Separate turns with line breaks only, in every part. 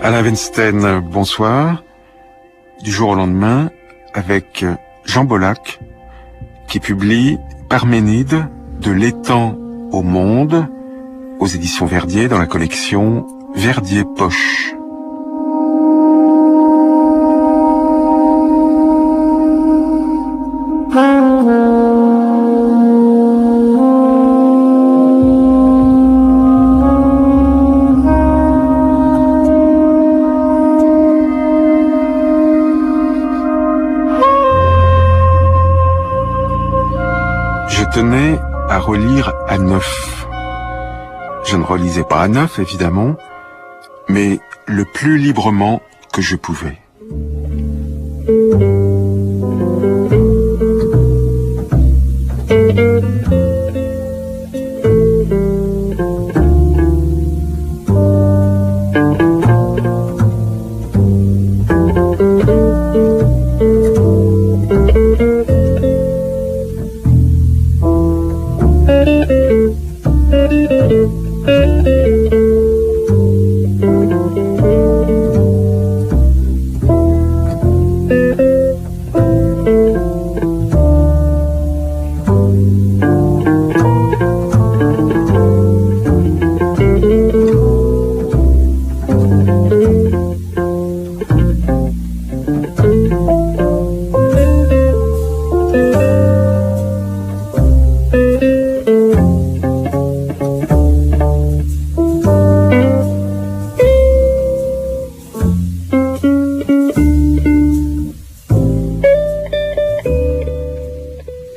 Alain Weinstein, bonsoir. Du jour au lendemain, avec Jean Bollack, qui publie Parménide, de l'étang au monde, aux éditions Verdier, dans la collection Verdier Poche. Je tenais à relire à neuf. Je ne relisais pas à neuf, évidemment, mais le plus librement que je pouvais.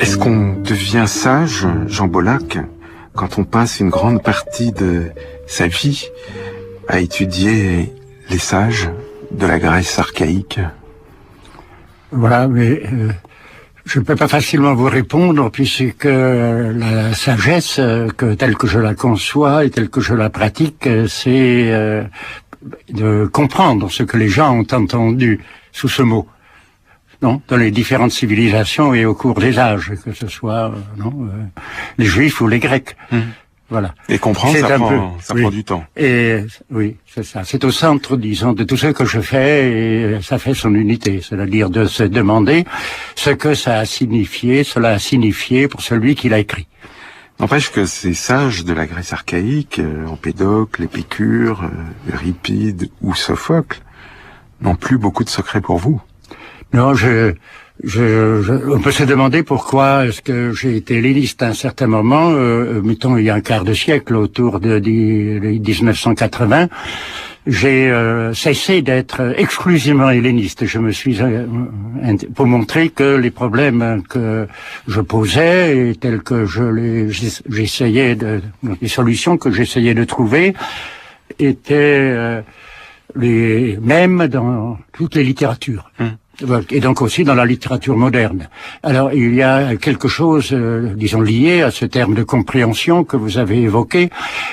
Est-ce qu'on devient sage, Jean Bollack, quand on passe une grande partie de sa vie à étudier les sages de la Grèce archaïque?
Voilà, mais je ne peux pas facilement vous répondre puisque la sagesse, telle que je la conçois et telle que je la pratique, c'est de comprendre ce que les gens ont entendu sous ce mot. Non, dans les différentes civilisations et au cours des âges, que ce soit les Juifs ou les Grecs. Voilà.
Et comprendre, ça prend du temps.
Et oui, c'est ça. C'est au centre, disons, de tout ce que je fais, et ça fait son unité. C'est-à-dire de se demander ce que cela a signifié pour celui qui l'a écrit.
N'empêche que ces sages de la Grèce archaïque, Empédocle, Épicure, Euripide ou Sophocle, n'ont plus beaucoup de secrets pour vous.
Non, on peut se demander pourquoi est-ce que j'ai été helléniste à un certain moment, mettons il y a un quart de siècle, autour de 1980, j'ai cessé d'être exclusivement helléniste. Je me suis pour montrer que les problèmes que je posais et tels que j'essayais les solutions que j'essayais de trouver étaient les mêmes dans toutes les littératures. Et donc aussi dans la littérature moderne. Alors il y a quelque chose, disons, lié à ce terme de compréhension que vous avez évoqué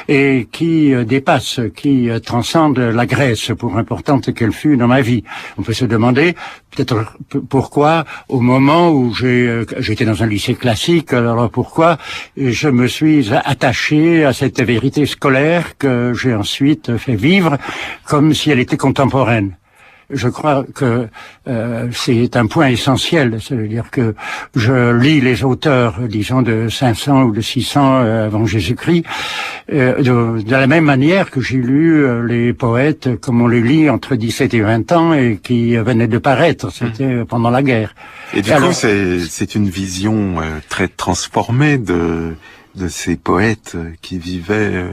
et qui dépasse, qui transcende la Grèce, pour importante qu'elle fut dans ma vie. On peut se demander peut-être pourquoi, au moment où j'étais dans un lycée classique, alors pourquoi je me suis attaché à cette vérité scolaire que j'ai ensuite fait vivre comme si elle était contemporaine. Je crois que c'est un point essentiel, c'est-à-dire que je lis les auteurs, disons, de 500 ou de 600 avant Jésus-Christ, de la même manière que j'ai lu les poètes comme on les lit entre 17 et 20 ans et qui venaient de paraître, c'était pendant la guerre.
Et du coup, c'est une vision très transformée de ces poètes qui vivaient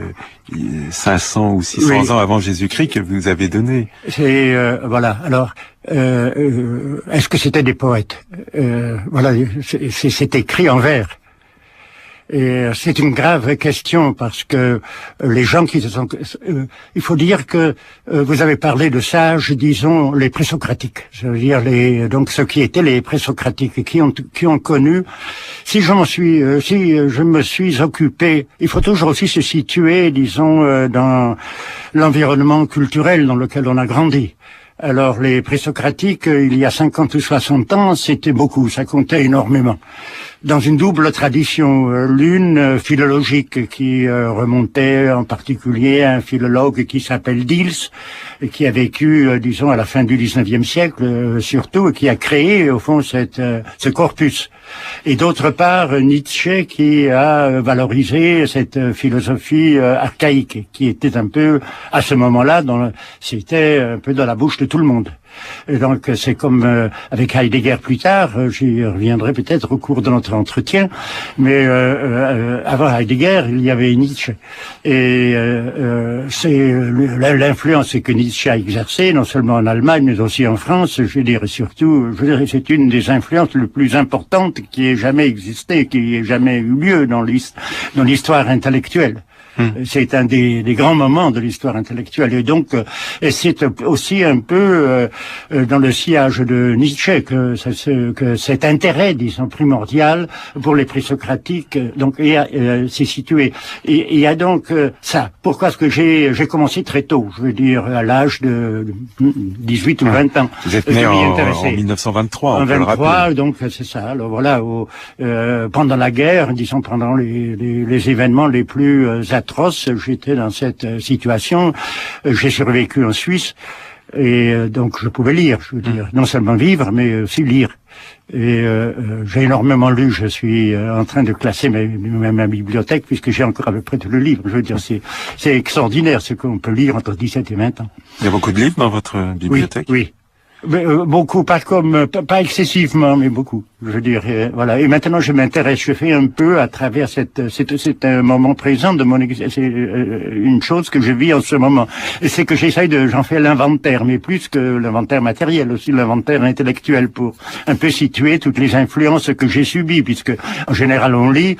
500 ou 600 ans avant Jésus-Christ que vous avez donné.
C'est voilà. Alors, est-ce que c'était des poètes? Voilà, c'est écrit en vers. Et c'est une grave question parce que les gens qui se sont... il faut dire que vous avez parlé de sages, disons, les présocratiques. Je veux dire, donc ceux qui étaient les présocratiques et qui ont connu... Si je me suis occupé... Il faut toujours aussi se situer, disons, dans l'environnement culturel dans lequel on a grandi. Alors, les présocratiques, il y a 50 ou 60 ans, c'était beaucoup, ça comptait énormément. dans une double tradition, l'une philologique qui remontait en particulier à un philologue qui s'appelle Diels, et qui a vécu, disons, à la fin du XIXe siècle surtout, et qui a créé au fond ce corpus. Et d'autre part, Nietzsche qui a valorisé cette philosophie archaïque, qui était un peu, à ce moment-là, c'était un peu dans la bouche de tout le monde. Et donc c'est comme avec Heidegger plus tard, j'y reviendrai peut-être au cours de notre entretien, mais avant Heidegger, il y avait Nietzsche. Et c'est l'influence que Nietzsche a exercée, non seulement en Allemagne, mais aussi en France, je dirais surtout, c'est une des influences les plus importantes qui ait jamais existé, qui ait jamais eu lieu dans l'histoire intellectuelle. C'est un des grands moments de l'histoire intellectuelle, et donc c'est aussi un peu dans le sillage de Nietzsche que cet intérêt, disons, primordial pour les présocratiques, donc c'est situé. Et il y a donc ça. Pourquoi est-ce que j'ai commencé très tôt, je veux dire à l'âge de 18 ou 20 ans.
Vous êtes né en 1923,
en 23, donc c'est ça. Alors voilà, pendant la guerre, disons pendant les événements les plus atroce, j'étais dans cette situation, j'ai survécu en Suisse, et donc je pouvais lire, je veux dire, non seulement vivre, mais aussi lire. Et j'ai énormément lu, je suis en train de classer ma bibliothèque, puisque j'ai encore à peu près tout le livre. Je veux dire, c'est extraordinaire ce qu'on peut lire entre 17 et 20 ans.
Il y a beaucoup de livres dans votre bibliothèque?
Oui. Mais, beaucoup, pas pas excessivement, mais beaucoup. Je veux dire, voilà. Et maintenant, je m'intéresse, je fais un peu à travers c'est un moment présent de c'est une chose que je vis en ce moment. Et c'est que j'en fais l'inventaire, mais plus que l'inventaire matériel, aussi l'inventaire intellectuel, pour un peu situer toutes les influences que j'ai subies, puisque en général on lit.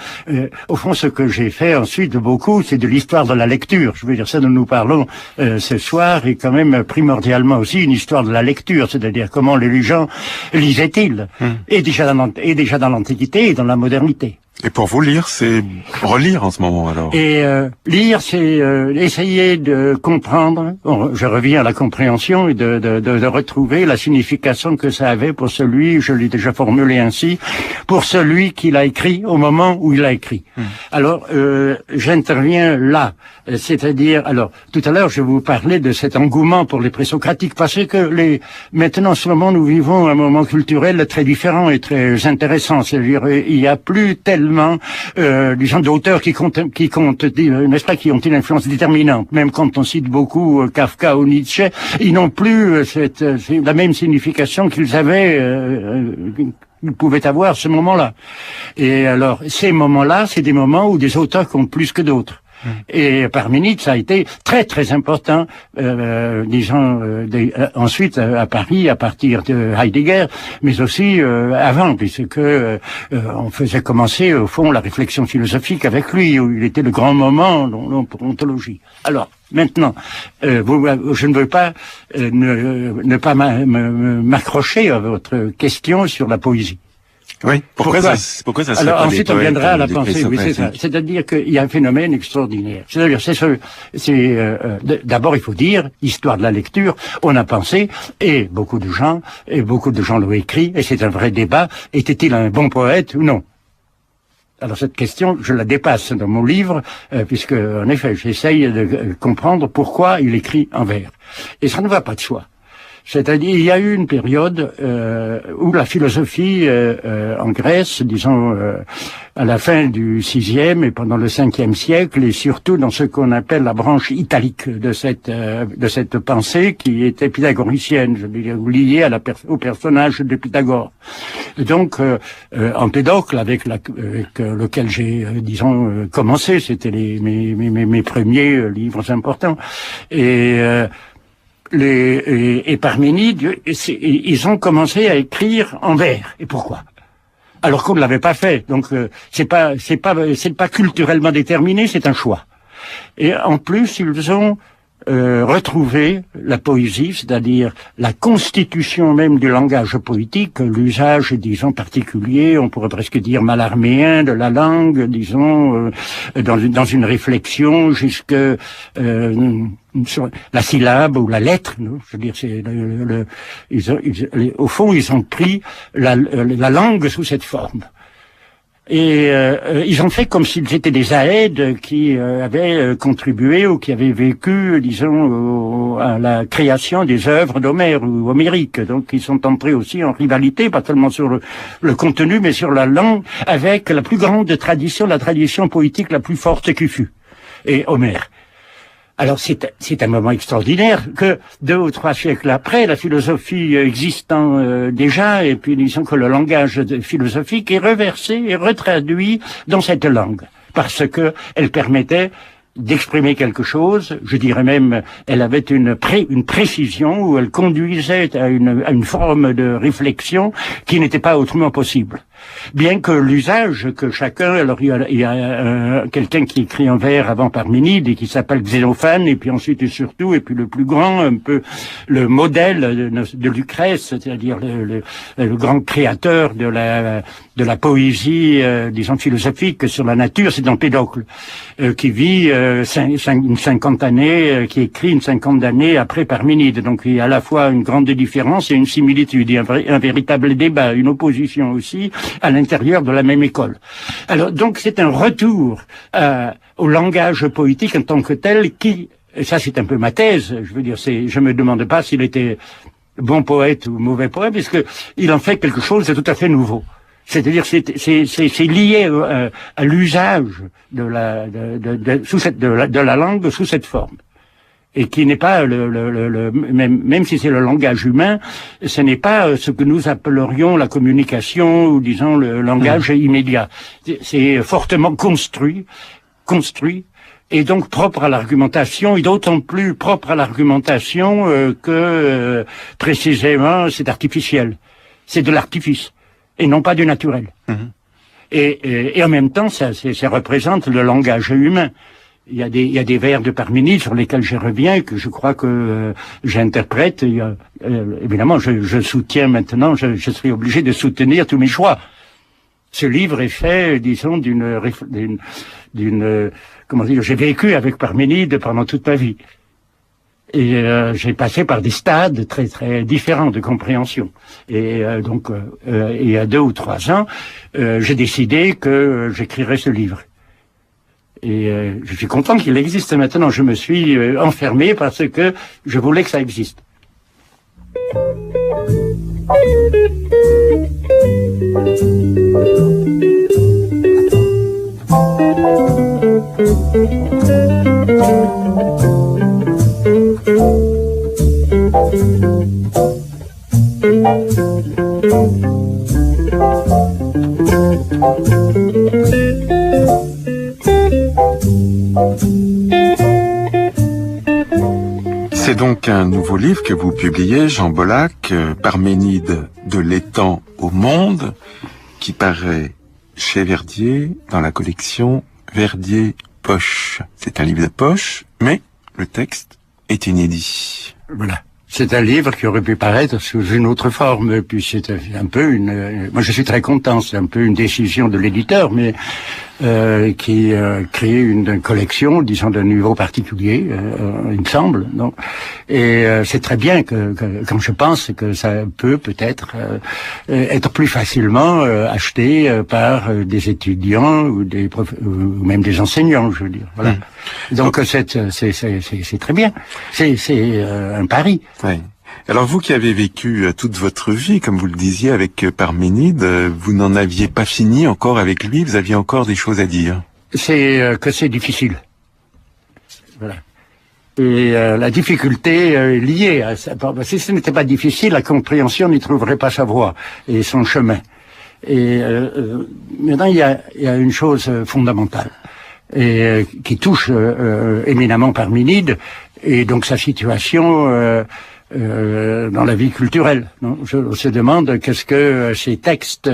Au fond, ce que j'ai fait ensuite beaucoup, c'est de l'histoire de la lecture. Je veux dire, ça dont nous parlons ce soir est quand même primordialement aussi une histoire de la lecture. C'est-à-dire comment les gens lisaient-ils, et déjà dans l'Antiquité et dans la modernité.
Et pour vous, lire, c'est relire en ce moment, alors?
Et lire, c'est essayer de comprendre, je reviens à la compréhension, et de retrouver la signification que ça avait pour celui, je l'ai déjà formulé ainsi, pour celui qui l'a écrit au moment où il l'a écrit. Alors, j'interviens là, c'est-à-dire, alors, tout à l'heure, je vous parlais de cet engouement pour les présocratiques, parce que maintenant, en ce moment, nous vivons un moment culturel très différent et très intéressant. C'est-à-dire, il n'y a plus tellement, disons, d'auteurs qui comptent, n'est-ce pas, qui ont une influence déterminante. Même quand on cite beaucoup Kafka ou Nietzsche, ils n'ont plus la même signification qu'ils avaient, ils pouvaient avoir à ce moment-là. Et alors, ces moments-là, c'est des moments où des auteurs comptent plus que d'autres. Et Parménide, ça a été très très important, ensuite à Paris, à partir de Heidegger, mais aussi avant, puisque on faisait commencer au fond la réflexion philosophique avec lui, où il était le grand moment pour l'ontologie. Alors, maintenant, je ne veux pas ne pas m'accrocher à votre question sur la poésie.
Oui. Pourquoi ça serait
Alors
pas
ensuite
des
on viendra à la
poètes,
pensée. Oui, c'est ça. C'est-à-dire qu'il y a un phénomène extraordinaire. C'est-à-dire, d'abord il faut dire, histoire de la lecture, on a pensé, et beaucoup de gens l'ont écrit, et c'est un vrai débat. Était-il un bon poète ou non? Alors cette question, je la dépasse dans mon livre, puisque en effet, j'essaye de comprendre pourquoi il écrit en vers. Et ça ne va pas de soi. C'est-à-dire, il y a eu une période où la philosophie en Grèce, disons à la fin du VIe et pendant le Ve siècle, et surtout dans ce qu'on appelle la branche italique de cette pensée qui était pythagoricienne, je veux dire, liée au personnage de Pythagore. Et donc, Empédocle, avec lequel j'ai, disons, commencé, c'était mes premiers livres importants, et Parménide, ils ont commencé à écrire en vers. Et pourquoi? Alors qu'on ne l'avait pas fait. Donc c'est pas culturellement déterminé, c'est un choix. Et en plus, ils ont retrouvé la poésie, c'est-à-dire la constitution même du langage poétique, l'usage, disons, particulier, on pourrait presque dire malarméen de la langue, disons, dans une réflexion jusque sur la syllabe ou la lettre. Non, je veux dire, au fond, ils ont pris la langue sous cette forme. Et ils ont fait comme s'ils étaient des aèdes qui avaient contribué ou qui avaient vécu, disons, à la création des œuvres d'Homère ou homériques. Donc ils sont entrés aussi en rivalité, pas seulement sur le contenu, mais sur la langue, avec la plus grande tradition, la tradition poétique la plus forte qui fut, et Homère. Alors c'est un moment extraordinaire que 2 ou 3 siècles après, la philosophie existant déjà, et puis disons que le langage philosophique est reversé et retraduit dans cette langue, parce que elle permettait d'exprimer quelque chose, je dirais même, elle avait une précision où elle conduisait à une forme de réflexion qui n'était pas autrement possible. Bien que l'usage que chacun, alors il y a quelqu'un qui écrit en vers avant Parménide et qui s'appelle Xénophane, et puis ensuite et surtout, et puis le plus grand, un peu le modèle de Lucrèce, c'est-à-dire le grand créateur de la poésie, disons philosophique sur la nature, c'est Empédocle, qui vit une cinquantaine d'années, qui écrit une cinquantaine d'années après Parménide. Donc il y a à la fois une grande différence et une similitude, un véritable débat, une opposition aussi à l'intérieur de la même école. Alors donc c'est un retour au langage poétique en tant que tel qui, et ça c'est un peu ma thèse, je veux dire, je me demande pas s'il était bon poète ou mauvais poète, parce que il en fait quelque chose de tout à fait nouveau. C'est-à-dire c'est lié à l'usage de la langue sous cette forme, et qui n'est pas même si c'est le langage humain, ce n'est pas ce que nous appellerions la communication ou disons le langage immédiat. C'est fortement construit et donc propre à l'argumentation, et d'autant plus propre à l'argumentation que précisément c'est artificiel, c'est de l'artifice et non pas du naturel. Et en même temps, ça représente le langage humain. Il y a des vers de Parménide sur lesquels je reviens, que je crois que j'interprète. Évidemment, je soutiens maintenant, je serai obligé de soutenir tous mes choix. Ce livre est fait, disons, comment dire, j'ai vécu avec Parménide pendant toute ma vie. Et j'ai passé par des stades très très différents de compréhension. Et donc, il y a 2 ou 3 ans, j'ai décidé que j'écrirais ce livre. Et je suis content qu'il existe maintenant. Je me suis enfermé parce que je voulais que ça existe.
C'est donc un nouveau livre que vous publiez, Jean Bollack, Parménide de l'étang au monde, qui paraît chez Verdier dans la collection Verdier Poche. C'est un livre de poche, mais le texte est inédit.
Voilà. C'est un livre qui aurait pu paraître sous une autre forme, puis c'est un peu moi je suis très content, c'est un peu une décision de l'éditeur, mais qui crée une collection, disons, d'un niveau particulier, il me semble, non? Et c'est très bien quand je pense que ça peut-être être plus facilement acheté par des étudiants ou ou même des enseignants, je veux dire. Voilà. Donc c'est très bien. C'est un pari.
Oui. Alors vous qui avez vécu toute votre vie, comme vous le disiez, avec Parménide, vous n'en aviez pas fini encore avec lui, vous aviez encore des choses à dire.
C'est que c'est difficile. Voilà. Et la difficulté est liée à ça. Si ce n'était pas difficile, la compréhension n'y trouverait pas sa voie et son chemin. Et maintenant, il y a une chose fondamentale et qui touche éminemment Parménide, et donc sa situation dans la vie culturelle. Non, on se demande qu'est-ce que ces textes,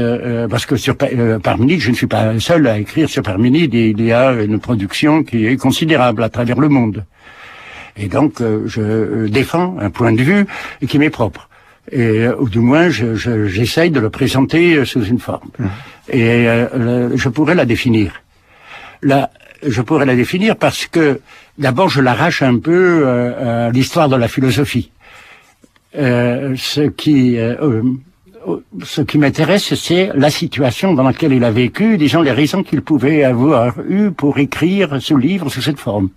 parce que sur Parménide, je ne suis pas seul à écrire sur Parménide, et il y a une production qui est considérable à travers le monde. Et donc, je défends un point de vue qui m'est propre. Et, ou du moins, j'essaye de le présenter sous une forme. Et je pourrais la définir. Je pourrais la définir parce que, d'abord, je l'arrache un peu à l'histoire de la philosophie. Ce qui ce qui m'intéresse, c'est la situation dans laquelle il a vécu, disons les raisons qu'il pouvait avoir eues pour écrire ce livre sous cette forme.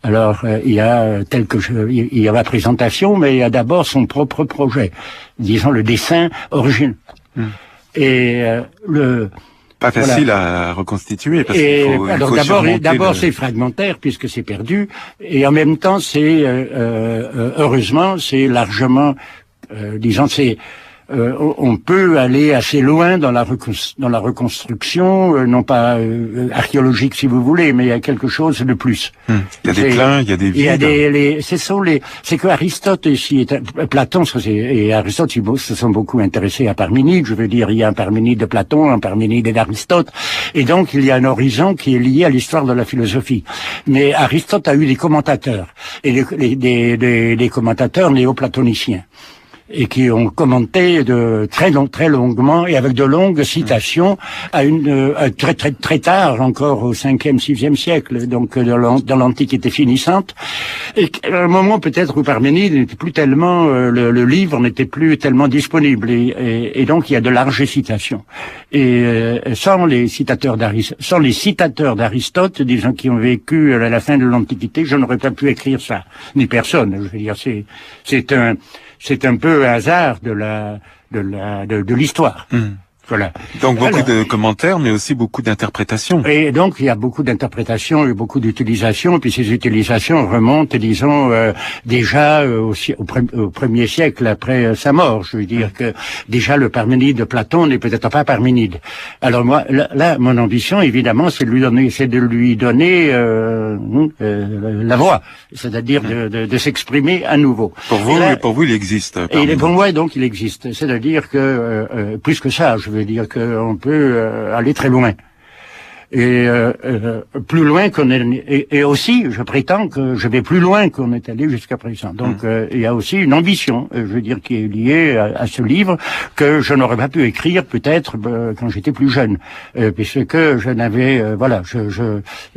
Alors, il y a il y a la présentation, mais il y a d'abord son propre projet, disons le dessin original. Et
pas facile à reconstituer parce qu'il faut,
alors d'abord c'est fragmentaire puisque c'est perdu, et en même temps c'est heureusement c'est largement disons c'est on peut aller assez loin dans la reconstruction, non pas archéologique si vous voulez, mais il y a quelque chose de plus.
Il y a des pleins, il y a des vides.
C'est que Aristote ici, Platon, et Aristote se sont beaucoup intéressés à Parménide. Je veux dire, il y a un Parménide de Platon, un Parménide d'Aristote, et donc il y a un horizon qui est lié à l'histoire de la philosophie. Mais Aristote a eu des commentateurs, et des commentateurs néoplatoniciens, et qui ont commenté très longuement et avec de longues citations à très tard, encore au 5e, 6e siècle, donc dans l'Antiquité finissante, et à un moment peut-être où Parménide n'était plus tellement, le livre n'était plus tellement disponible, et donc il y a de larges citations. Et sans les citateurs d'Aristote, des gens qui ont vécu à la fin de l'Antiquité, je n'aurais pas pu écrire ça, ni personne. Je veux dire, c'est un peu un hasard de l'histoire. Voilà.
Donc beaucoup de commentaires, mais aussi beaucoup d'interprétations.
Et donc il y a beaucoup d'interprétations et beaucoup d'utilisations, et puis ces utilisations remontent, disons, déjà au premier siècle après sa mort. Je veux dire que déjà le Parménide de Platon n'est peut-être pas Parménide. Alors moi, là, mon ambition, évidemment, c'est de lui donner la voix, c'est-à-dire de s'exprimer à nouveau.
Pour vous, il existe.
Et pour moi, donc, il existe. C'est-à-dire que plus que ça, je veux dire qu'on peut aller très loin. Et plus loin qu'on est, et aussi, je prétends que je vais plus loin qu'on est allé jusqu'à présent. Donc, il y a aussi une ambition, je veux dire, qui est liée à ce livre que je n'aurais pas pu écrire peut-être quand j'étais plus jeune, puisque je n'avais,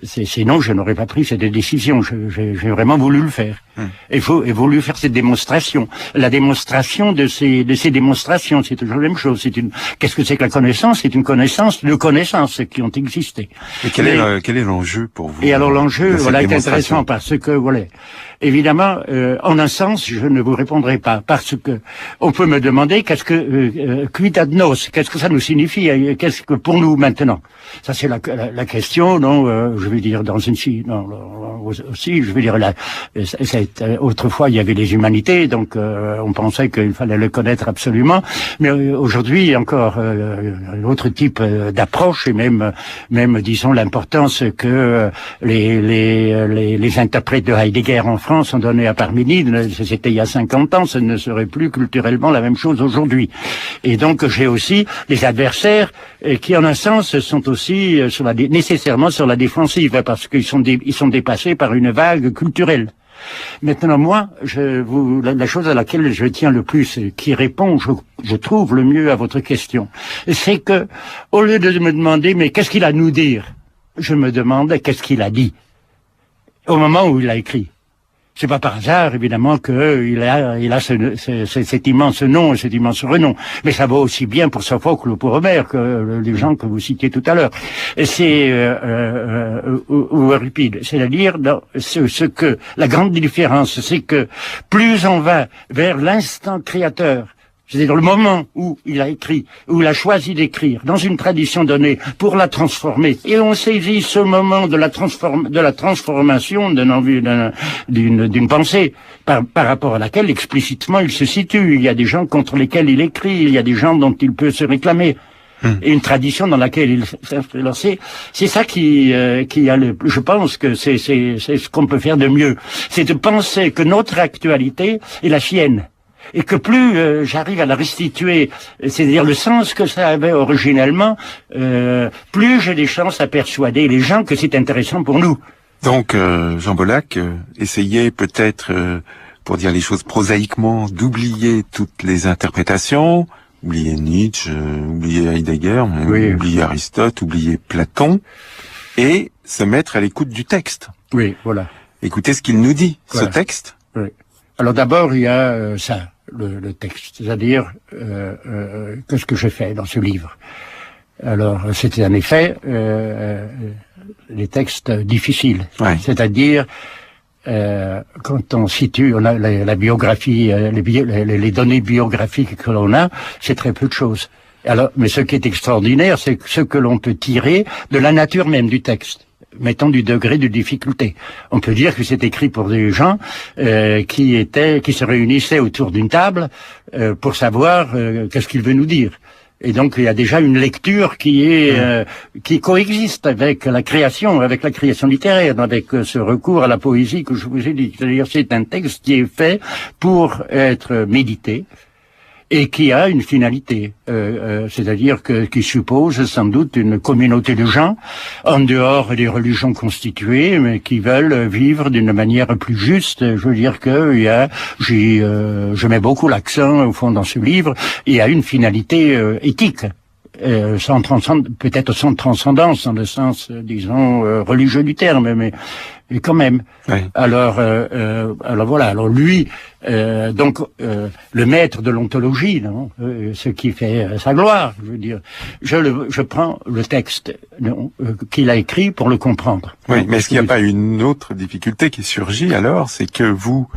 sinon je n'aurais pas pris cette décision. J'ai vraiment voulu le faire. Et voulu faire cette démonstration. La démonstration de ces démonstrations, c'est toujours la même chose. Qu'est-ce que c'est que la connaissance? C'est une connaissance de connaissances qui ont existé.
Et quel est l'enjeu pour vous?
Et alors l'enjeu, voilà, est intéressant parce que, voilà, évidemment, en un sens, je ne vous répondrai pas parce que on peut me demander qu'est-ce que quid ad nos, qu'est-ce que ça nous signifie, qu'est-ce que pour nous maintenant. Ça c'est la question, non, je veux dire aussi, je veux dire autrefois il y avait les humanités, donc on pensait qu'il fallait le connaître absolument, mais aujourd'hui encore un autre type d'approche et même disons l'importance que les interprètes de Heidegger en France ont donné à Parménide, c'était il y a 50 ans, ce ne serait plus culturellement la même chose aujourd'hui. Et donc j'ai aussi des adversaires qui en un sens sont aussi nécessairement sur la défensive parce qu'ils sont dépassés par une vague culturelle. Maintenant, moi, la chose à laquelle je tiens le plus, qui répond, je trouve le mieux à votre question, c'est que, au lieu de me demander, mais qu'est-ce qu'il a à nous dire, je me demande qu'est-ce qu'il a dit, au moment où il a écrit. C'est pas par hasard, évidemment, qu'il a cet immense nom, cet immense renom. Mais ça vaut aussi bien pour Sophocle ou pour Homère que les gens que vous citiez tout à l'heure. C'est, ou Euripide. C'est-à-dire, ce que, la grande différence, c'est que plus on va vers l'instant créateur, c'est-à-dire le moment où il a écrit, où il a choisi d'écrire, dans une tradition donnée, pour la transformer. Et on saisit ce moment de la transformation d'une pensée, par rapport à laquelle explicitement il se situe. Il y a des gens contre lesquels il écrit, il y a des gens dont il peut se réclamer. Et une tradition dans laquelle il s'inscrit. C'est ça qui a je pense que c'est ce qu'on peut faire de mieux. C'est de penser que notre actualité est la sienne. Et que plus j'arrive à la restituer, c'est-à-dire le sens que ça avait originellement, plus j'ai des chances à persuader les gens que c'est intéressant pour nous.
Donc, Jean Bollack, essayez peut-être, pour dire les choses prosaïquement, d'oublier toutes les interprétations, oublier Nietzsche, oublier Heidegger,
oui.
Oublier Aristote, oublier Platon, et se mettre à l'écoute du texte.
Oui, voilà.
Écoutez ce qu'il nous dit,
voilà.
ce texte.
Oui. Alors d'abord, il y a ça, le texte, c'est-à-dire qu'est-ce que j'ai fait dans ce livre. Alors, c'était en effet des textes difficiles,
ouais.
C'est-à-dire quand on situe, on a la biographie, les données biographiques que l'on a, c'est très peu de choses. Alors, mais ce qui est extraordinaire, c'est ce que l'on peut tirer de la nature même du texte, mettons du degré de difficulté. On peut dire que c'est écrit pour des gens qui se réunissaient autour d'une table pour savoir qu'est-ce qu'il veut nous dire. Et donc il y a déjà une lecture qui coexiste avec la création littéraire, avec ce recours à la poésie que je vous ai dit. C'est-à-dire c'est un texte qui est fait pour être médité et qui a une finalité, c'est-à-dire qui suppose sans doute une communauté de gens en dehors des religions constituées, mais qui veulent vivre d'une manière plus juste. Je veux dire que je mets beaucoup l'accent au fond dans ce livre. Il y a une finalité éthique. Peut-être sans transcendance dans le sens, disons, religieux du terme, mais quand même.
Oui.
Alors voilà. Alors lui, le maître de l'ontologie, non, ce qui fait sa gloire, je veux dire. Je prends le texte qu'il a écrit pour le comprendre.
Oui, mais est-ce qu'il n'y a pas une autre difficulté qui surgit alors, c'est que vous,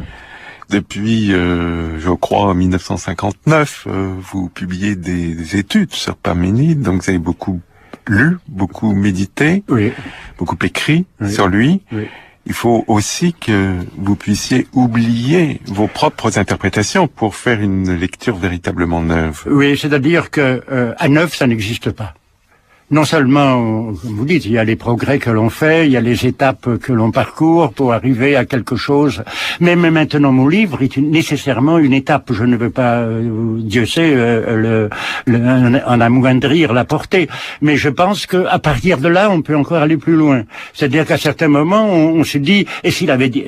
depuis, je crois, 1959, vous publiez des études sur Parménide, donc vous avez beaucoup lu, beaucoup médité,
oui.
Beaucoup écrit
oui.
sur lui.
Oui.
Il faut aussi que vous puissiez oublier vos propres interprétations pour faire une lecture véritablement neuve.
Oui, c'est-à-dire que à neuf, ça n'existe pas. Non seulement, comme vous dites, il y a les progrès que l'on fait, il y a les étapes que l'on parcourt pour arriver à quelque chose. Même maintenant, mon livre est nécessairement une étape. Je ne veux pas, Dieu sait, en amoindrir la portée. Mais je pense que à partir de là, on peut encore aller plus loin. C'est-à-dire qu'à certains moments, on se dit, et s'il avait dit,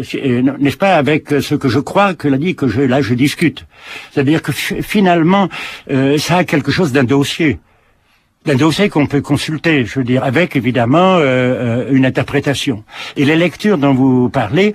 n'est-ce pas, avec ce que je crois qu'il a dit, que je discute. C'est-à-dire que finalement, ça a quelque chose d'un dossier qu'on peut consulter, je veux dire, avec évidemment une interprétation. Et les lectures dont vous parlez,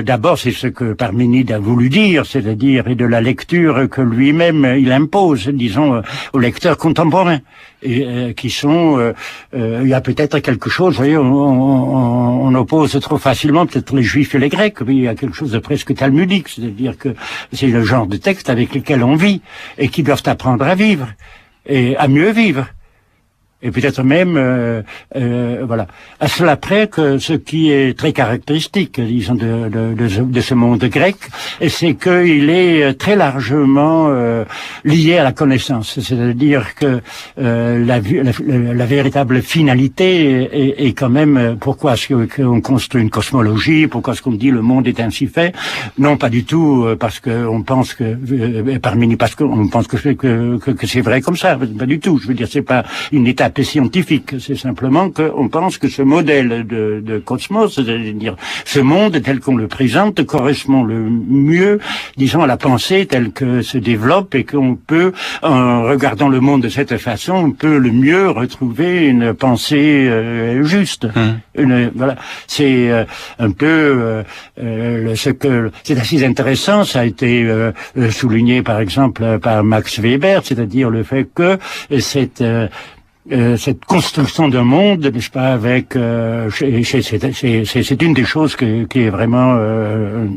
d'abord c'est ce que Parménide a voulu dire, c'est-à-dire et de la lecture que lui-même il impose, disons, aux lecteurs contemporains, et qui sont, il y a peut-être quelque chose, vous voyez, on oppose trop facilement peut-être les Juifs et les Grecs, mais il y a quelque chose de presque talmudique, c'est-à-dire que c'est le genre de texte avec lequel on vit et qui doivent apprendre à vivre. Et à mieux vivre. Et peut-être même, voilà. À cela près que ce qui est très caractéristique, disons, de ce monde grec, c'est qu'il est très largement lié à la connaissance. C'est-à-dire que la véritable finalité est quand même pourquoi est-ce qu'on construit une cosmologie, pourquoi est-ce qu'on dit le monde est ainsi fait. Non, pas du tout parce qu'on pense parce qu'on pense que c'est vrai comme ça. Pas du tout. Je veux dire, c'est pas une étape scientifique, c'est simplement qu'on pense que ce modèle de cosmos, c'est-à-dire ce monde tel qu'on le présente, correspond le mieux, disons, à la pensée telle que se développe et qu'on peut, en regardant le monde de cette façon, on peut le mieux retrouver une pensée juste. Voilà, c'est un peu c'est assez intéressant. Ça a été souligné par exemple par Max Weber, c'est-à-dire le fait que cette construction d'un monde, n'est-ce pas, avec c'est une des choses qui est vraiment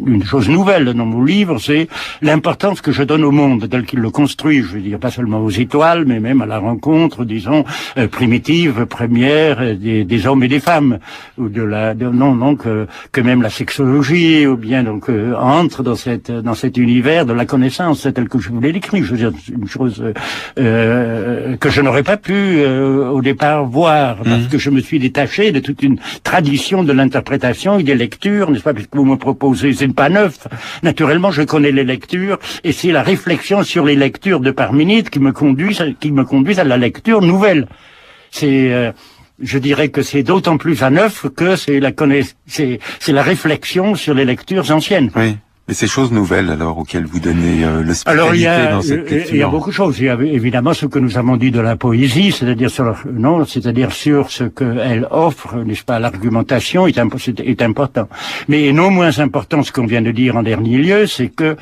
une chose nouvelle dans mon livre, c'est l'importance que je donne au monde tel qu'il le construit, je veux dire pas seulement aux étoiles, mais même à la rencontre, disons, primitive, première des hommes et des femmes, ou que même la sexologie, ou bien donc entre dans cet univers de la connaissance tel que je voulais l'écrire. Je veux dire, une chose que je n'aurais pas pu au départ voir, parce que je me suis détaché de toute une tradition de l'interprétation et des lectures, n'est-ce pas, puisque vous me proposez, c'est pas neuf. Naturellement, je connais les lectures, et c'est la réflexion sur les lectures de Parménide qui me conduisent à la lecture nouvelle. Je dirais que c'est d'autant plus à neuf que c'est la réflexion sur les lectures anciennes.
Oui. Et ces choses nouvelles, alors, auxquelles vous donnez
Alors
l'hospitalité dans cette lecture?
il y a beaucoup de choses. Il y a évidemment ce que nous avons dit de la poésie, c'est-à-dire sur ce qu'elle offre, n'est-ce pas, l'argumentation est important. Mais non moins important, ce qu'on vient de dire en dernier lieu, c'est que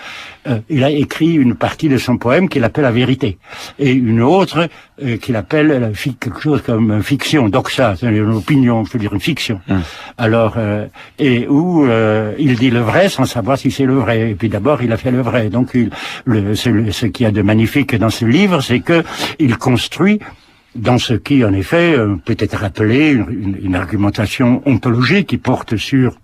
il a écrit une partie de son poème qu'il appelle la vérité, et une autre qu'il appelle quelque chose comme fiction, doxa, c'est-à-dire une opinion, je veux dire une fiction. Alors, et où il dit le vrai sans savoir si c'est le vrai. Et puis d'abord, il a fait le vrai. Donc, ce qu'il y a de magnifique dans ce livre, c'est que il construit dans ce qui, en effet, peut être appelé une argumentation ontologique qui porte sur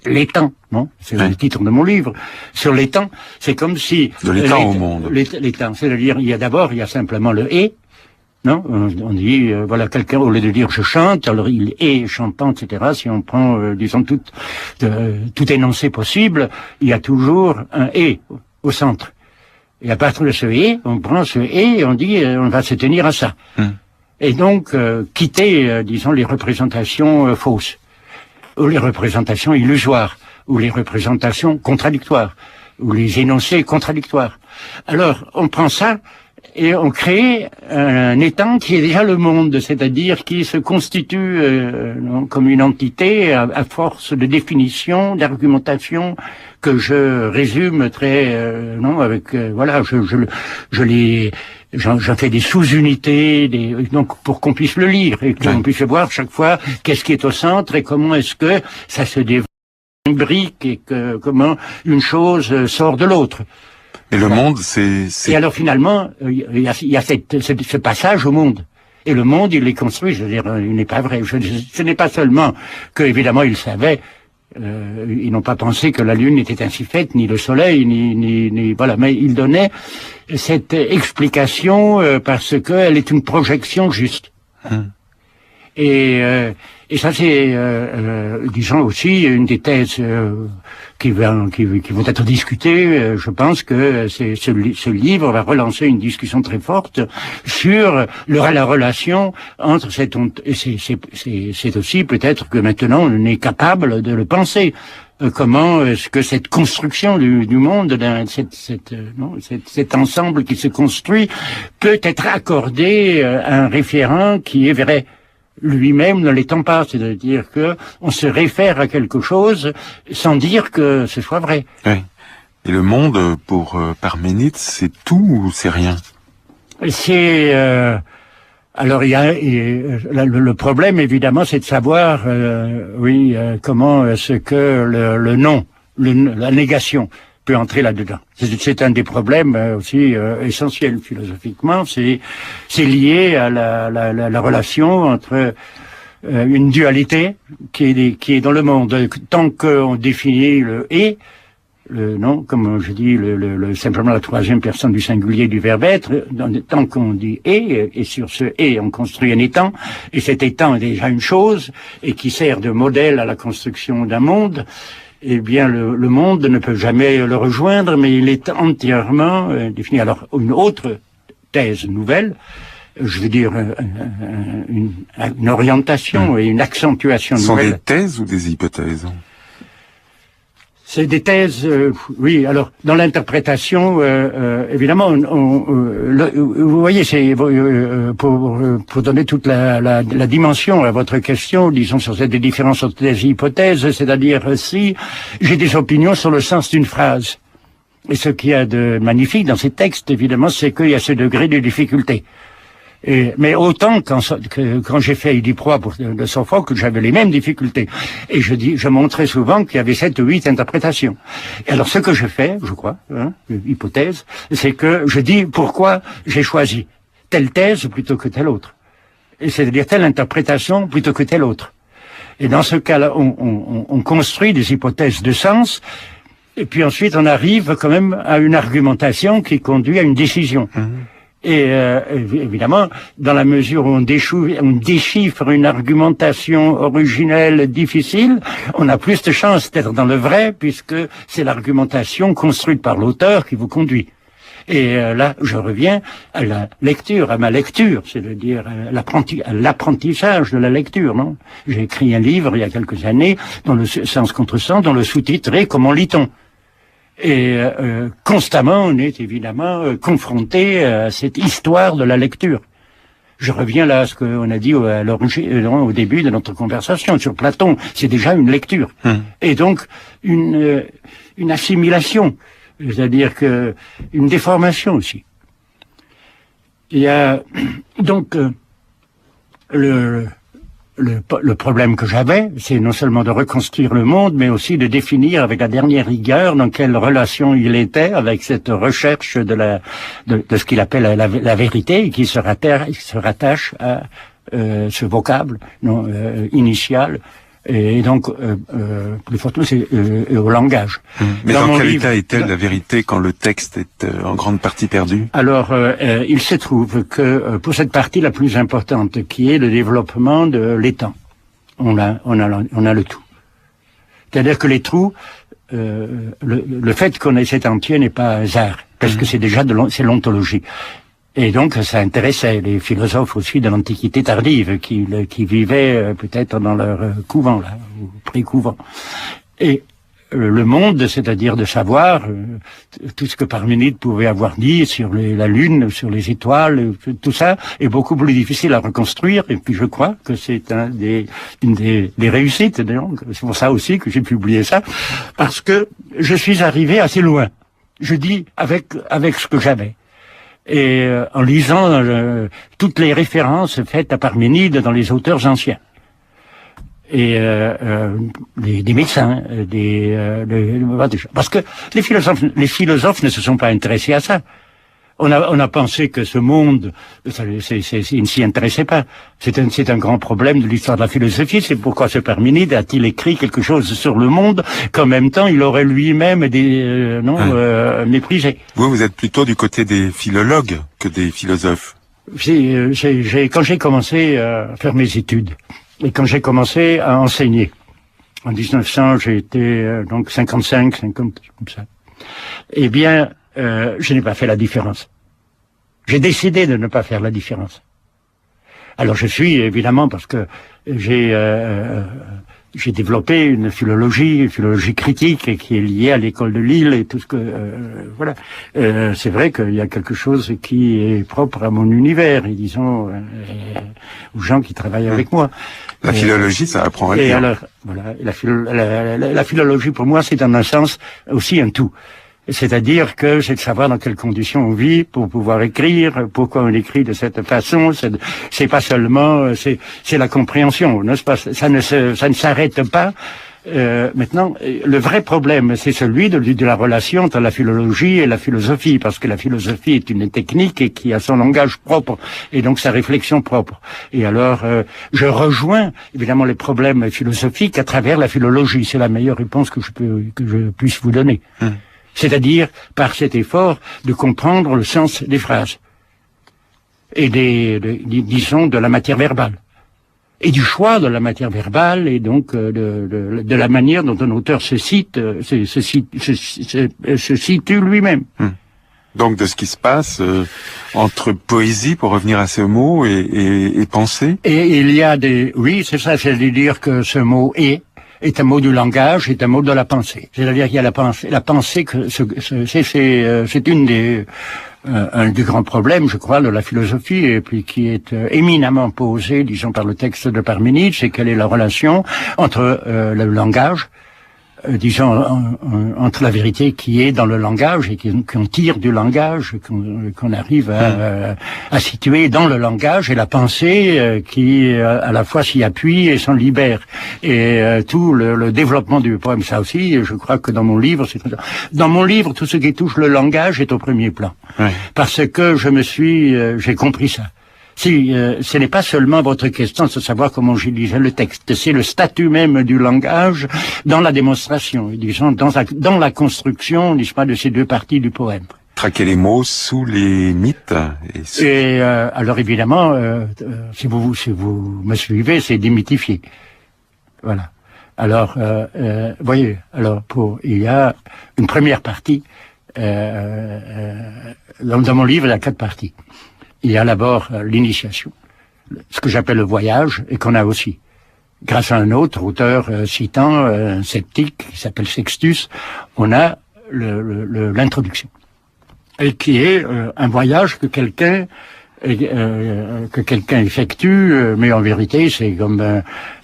l'étang, non? C'est le titre de mon livre. Sur l'étang, c'est comme si...
De l'étang au monde.
L'étang, c'est-à-dire, il y a simplement le « et ». Non, on dit, voilà, quelqu'un, au lieu de dire je chante, alors il est chantant, etc. Si on prend, disons, tout énoncé possible, il y a toujours un et au centre. Et à partir de ce et, on prend ce et on dit, on va se tenir à ça. Et donc, quitter, disons, les représentations fausses, ou les représentations illusoires, ou les représentations contradictoires, ou les énoncés contradictoires. Alors, on prend ça, et on crée un étang qui est déjà le monde, c'est-à-dire qui se constitue comme une entité à force de définition, d'argumentation, que je résume très avec voilà, j'en fais des sous-unités, donc pour qu'on puisse le lire et qu'on puisse voir chaque fois qu'est-ce qui est au centre et comment est-ce que ça se développe une brique et comment une chose sort de l'autre.
Et le monde, c'est...
Et alors finalement, il y a ce passage au monde. Et le monde, il est construit, je veux dire, il n'est pas vrai. Ce n'est pas seulement que, évidemment, ils savaient, ils n'ont pas pensé que la Lune était ainsi faite, ni le Soleil, ni voilà, mais ils donnaient cette explication parce qu'elle est une projection juste. Et ça, c'est, disons aussi, une des thèses qui vont être discutées. Je pense que ce livre va relancer une discussion très forte sur la relation entre cette honte. Et c'est aussi peut-être que maintenant on est capable de le penser. Comment est-ce que cette construction du monde, cet ensemble qui se construit, peut être accordé à un référent qui est vrai lui-même ne l'étant pas, c'est-à-dire que on se réfère à quelque chose sans dire que ce soit vrai.
Oui. Et le monde, pour Parménide, c'est tout ou c'est rien?
C'est alors il y a le problème évidemment, c'est de savoir comment est-ce que le non, la négation peut entrer là-dedans. C'est un des problèmes aussi essentiels philosophiquement. C'est lié à la relation entre une dualité qui est dans le monde. Tant qu'on définit le et, le non, comme je dis, simplement la troisième personne du singulier du verbe être, tant qu'on dit et sur ce et on construit un étang, et cet étang est déjà une chose et qui sert de modèle à la construction d'un monde. Eh bien, le monde ne peut jamais le rejoindre, mais il est entièrement défini. Alors, une autre thèse nouvelle, je veux dire une orientation et une accentuation nouvelle.
Ce sont des thèses ou des hypothèses?
C'est des thèses, oui. Alors, dans l'interprétation, évidemment, vous voyez, c'est pour donner toute la dimension à votre question, disons sur cette différence entre thèse et hypothèse, c'est-à-dire si j'ai des opinions sur le sens d'une phrase. Et ce qu'il y a de magnifique dans ces textes, évidemment, c'est qu'il y a ce degré de difficulté. Mais autant quand j'ai fait Oedipe de Sophocle, j'avais les mêmes difficultés. Et je montrais souvent qu'il y avait 7 ou 8 interprétations. Et alors ce que je fais, je crois, hypothèse, c'est que je dis pourquoi j'ai choisi telle thèse plutôt que telle autre. Et c'est-à-dire telle interprétation plutôt que telle autre. Et dans ce cas-là, on construit des hypothèses de sens, et puis ensuite on arrive quand même à une argumentation qui conduit à une décision. Et évidemment, dans la mesure où on déchiffre une argumentation originelle difficile, on a plus de chances d'être dans le vrai, puisque c'est l'argumentation construite par l'auteur qui vous conduit. Et là, je reviens à la lecture, à ma lecture, c'est-à-dire à l'apprentissage de la lecture, non? J'ai écrit un livre il y a quelques années, dans le Sens contre sens, dont le sous-titre est « Comment lit-on » Et constamment, on est évidemment confronté à cette histoire de la lecture. Je reviens là à ce qu'on a dit au début de notre conversation sur Platon. C'est déjà une lecture. Et donc, une assimilation. C'est-à-dire que une déformation aussi. Il y a donc le problème que j'avais, c'est non seulement de reconstruire le monde, mais aussi de définir avec la dernière rigueur dans quelle relation il était avec cette recherche de ce qu'il appelle la vérité, et qui se rattache à ce vocable initial, et donc plus fortement c'est au langage.
Mais dans quel état est-elle la vérité quand le texte est en grande partie perdu?
Alors, il se trouve que pour cette partie la plus importante, qui est le développement de l'étang, on a le tout. C'est-à-dire que les trous, le fait qu'on ait cet entier n'est pas hasard, parce que c'est déjà c'est l'ontologie. Et donc, ça intéressait les philosophes aussi de l'Antiquité tardive, qui vivaient peut-être dans leur couvent, là, ou pré-couvent. Et le monde, c'est-à-dire de savoir tout ce que Parménide pouvait avoir dit sur la Lune, sur les étoiles, tout ça, est beaucoup plus difficile à reconstruire. Et puis, je crois que c'est une des réussites. C'est pour ça aussi que j'ai publié ça, parce que je suis arrivé assez loin. Je dis avec ce que j'avais. Et en lisant toutes les références faites à Parménide dans les auteurs anciens. Et des médecins, parce que les philosophes ne se sont pas intéressés à ça. On a pensé que ce monde, il ne s'y intéressait pas. C'est un grand problème de l'histoire de la philosophie. C'est pourquoi ce Parménide a-t-il écrit quelque chose sur le monde qu'en même temps il aurait lui-même méprisé.
Vous êtes plutôt du côté des philologues que des philosophes.
Quand j'ai commencé à faire mes études et quand j'ai commencé à enseigner en 1900, j'ai été donc 55, 50 comme ça. Eh bien, je n'ai pas fait la différence. J'ai décidé de ne pas faire la différence. Alors je suis évidemment, parce que j'ai développé une philologie critique qui est liée à l'école de Lille et tout ce que voilà. C'est vrai qu'il y a quelque chose qui est propre à mon univers et disons aux gens qui travaillent avec moi.
La philologie, ça apprend à lire.
Et alors voilà, la philologie pour moi c'est en un sens aussi un tout. C'est-à-dire que c'est de savoir dans quelles conditions on vit pour pouvoir écrire, pourquoi on écrit de cette façon. C'est pas seulement, c'est la compréhension. Ça ne s'arrête pas. Maintenant, le vrai problème, c'est celui de la relation entre la philologie et la philosophie, parce que la philosophie est une technique et qui a son langage propre et donc sa réflexion propre. Et alors, je rejoins évidemment les problèmes philosophiques à travers la philologie. C'est la meilleure réponse que je puisse vous donner. C'est-à-dire par cet effort de comprendre le sens des phrases et disons de la matière verbale et du choix de la matière verbale et donc de la manière dont un auteur se situe lui-même.
Donc de ce qui se passe entre poésie, pour revenir à ce mot, et pensée.
Et il y a oui, c'est ça, c'est-à-dire que ce mot est un mot du langage, est un mot de la pensée. C'est-à-dire qu'il y a la pensée que c'est un des grands problèmes, je crois, de la philosophie, et puis qui est éminemment posé, disons, par le texte de Parménide, c'est quelle est la relation entre le langage, disons, entre la vérité qui est dans le langage et qu'on tire du langage, qu'on arrive à situer dans le langage, et la pensée qui à la fois s'y appuie et s'en libère. Et tout le développement du poème, ça aussi, je crois que dans mon livre, tout ce qui touche le langage est au premier plan. Parce que j'ai compris ça. Ce n'est pas seulement votre question de savoir comment je lisais le texte, c'est le statut même du langage dans la démonstration, disons, dans la construction, n'est-ce pas, de ces deux parties du poème.
Traquer les mots sous les mythes.
Alors évidemment, si vous me suivez, c'est démythifier. Voilà. Alors, voyez, il y a une première partie, dans mon livre, il y a 4 parties. Il y a d'abord l'initiation, ce que j'appelle le voyage, et qu'on a aussi. Grâce à un autre auteur citant, un sceptique, qui s'appelle Sextus, on a l'introduction, et qui est un voyage que quelqu'un effectue, mais en vérité c'est comme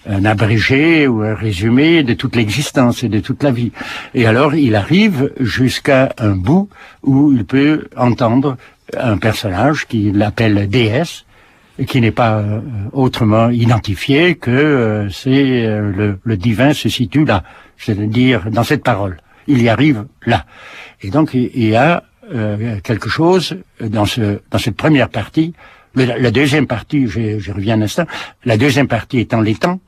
un abrégé ou un résumé de toute l'existence et de toute la vie. Et alors il arrive jusqu'à un bout où il peut entendre un personnage qu'il appelle déesse, et qui n'est pas autrement identifié que le divin se situe là, c'est-à-dire dans cette parole. Il y arrive là. Et donc il y a quelque chose dans cette première partie. La deuxième partie, je reviens un instant, la deuxième partie étant l'étang.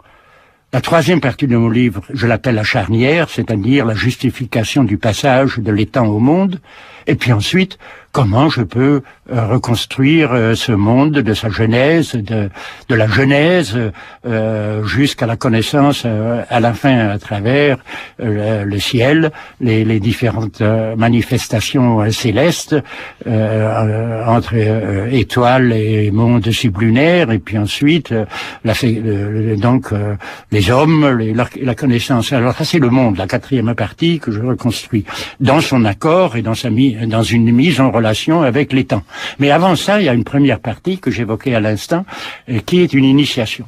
La troisième partie de mon livre, je l'appelle la charnière, c'est-à-dire la justification du passage de l'étang au monde. Et puis ensuite, comment je peux reconstruire ce monde de sa genèse, de la genèse jusqu'à la connaissance à la fin à travers le ciel, les différentes manifestations célestes entre étoiles et mondes sublunaires, et puis ensuite les hommes, la connaissance. Alors ça c'est le monde, la quatrième partie que je reconstruis dans son accord et dans une mise en relation avec l'étang. Mais avant ça, il y a une première partie que j'évoquais à l'instant, qui est une initiation,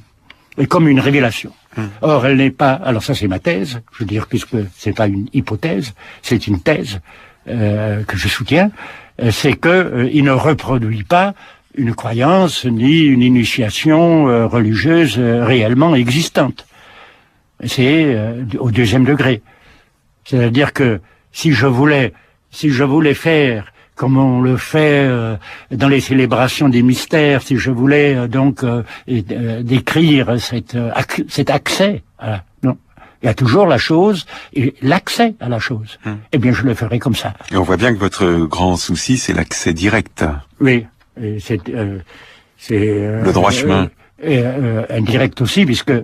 et comme une révélation. Or, elle n'est pas... Alors ça, c'est ma thèse, je veux dire, puisque c'est pas une hypothèse, c'est une thèse que je soutiens, c'est que il ne reproduit pas une croyance ni une initiation religieuse réellement existante. C'est au deuxième degré. C'est-à-dire que si je voulais faire comme on le fait dans les célébrations des mystères, si je voulais décrire cet accès à... Non, il y a toujours la chose et l'accès à la chose. Eh bien, je le ferai comme ça.
Et on voit bien que votre grand souci, c'est l'accès direct.
Oui, c'est
le droit chemin.
Indirect aussi, puisque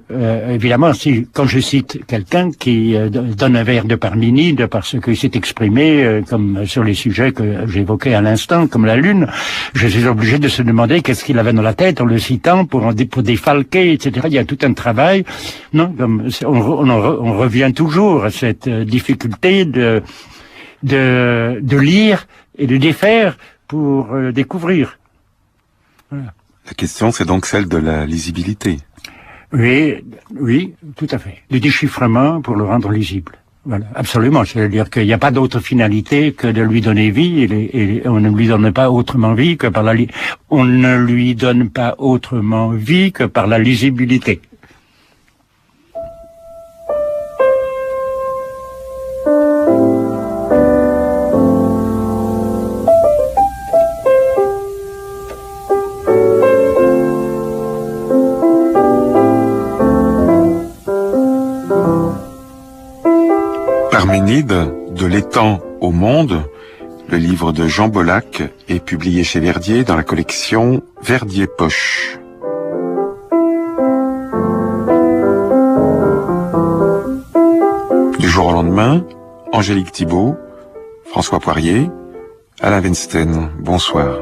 évidemment, quand je cite quelqu'un qui donne un vers de Parménide parce qu'il s'est exprimé comme sur les sujets que j'évoquais à l'instant, comme la Lune, je suis obligé de se demander qu'est-ce qu'il avait dans la tête en le citant pour défalquer, etc. Il y a tout un travail. Non, comme on revient toujours à cette difficulté de lire et de défaire pour découvrir. Voilà.
La question, c'est donc celle de la lisibilité.
Oui, tout à fait. Du déchiffrement pour le rendre lisible. Voilà, absolument. C'est-à-dire qu'il n'y a pas d'autre finalité que de lui donner vie, et on ne lui donne pas autrement vie que par on ne lui donne pas autrement vie que par la lisibilité.
Parménide, de l'étang au monde, le livre de Jean Bollack est publié chez Verdier dans la collection Verdier Poche. Du jour au lendemain, Angélique Thibault, François Poirier, Alain Weinstein, bonsoir.